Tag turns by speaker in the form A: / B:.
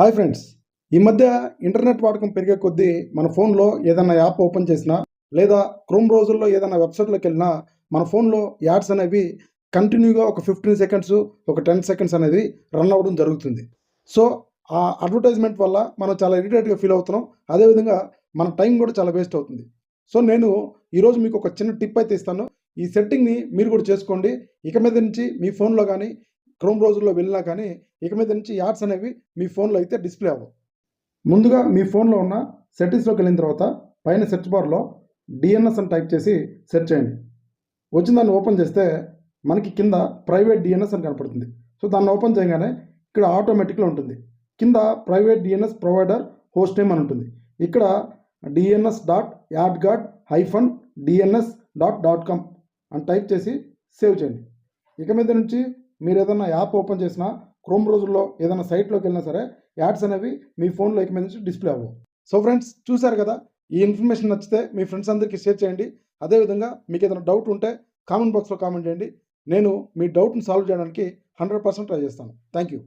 A: Hi friends, ఈ మధ్య internet వాడకం పెరిగే కొద్దీ మన ఫోన్లో ఏదైనా యాప్ ఓపెన్ చేసినా లేదా క్రోమ్ బ్రౌజర్లో ఏదైనా వెబ్సైట్లోకి వెళ్ళినా మన ఫోన్లో యాడ్స్ అనేవి కంటిన్యూగా ఒక 15 సెకండ్స్ ఒక 10 సెకండ్స్ అనేది రన్ అవ్వడం జరుగుతుంది. సో ఆ అడ్వర్టైజ్మెంట్ వల్ల మనం చాలా ఇరిటేట్గా ఫీల్ అవుతున్నాం. అదేవిధంగా మన టైం కూడా చాలా వేస్ట్ అవుతుంది. సో నేను ఈరోజు మీకు ఒక చిన్న టిప్ అయితే ఇస్తాను. ఈ సెట్టింగ్ని మీరు కూడా చేసుకోండి. ఇక మీద నుంచి మీ ఫోన్లో కానీ క్రోమ్ బ్రౌజర్లో వెళ్ళినా కానీ ఇక మీద నుంచి యాడ్స్ అనేవి మీ ఫోన్లో అయితే డిస్ప్లే అవ్వవు. ముందుగా మీ ఫోన్లో ఉన్న సెట్టింగ్స్లోకి వెళ్ళిన తర్వాత పైన సెర్చ్ బార్లో డిఎన్ఎస్ అని టైప్ చేసి సెర్చ్ చేయండి. వచ్చిన దాన్ని ఓపెన్ చేస్తే మనకి కింద ప్రైవేట్ డిఎన్ఎస్ అని కనపడుతుంది. సో దాన్ని ఓపెన్ చేయగానే ఇక్కడ ఆటోమేటిక్గా ఉంటుంది. కింద private DNS provider host name అని ఉంటుంది. ఇక్కడ dns.adguard-dns.com అని టైప్ చేసి సేవ్ చేయండి. ఇక మీద నుంచి మీరు ఏదైనా యాప్ ఓపెన్ చేసినా క్రోమ్ బ్రౌజర్లో ఏదైనా సైట్లోకి వెళ్ళినా సరే యాడ్స్ అనేవి మీ ఫోన్లో ఇక మీద నుంచి డిస్ప్లే అవ్వవు. సో ఫ్రెండ్స్, చూశారు కదా, ఈ ఇన్ఫర్మేషన్ నచ్చితే మీ ఫ్రెండ్స్ అందరికీ షేర్ చేయండి. అదేవిధంగా మీకు ఏదైనా డౌట్ ఉంటే కామెంట్ బాక్స్లో కామెంట్ చేయండి. నేను మీ డౌట్ని సాల్వ్ చేయడానికి 100% ట్రై చేస్తాను. Thank you.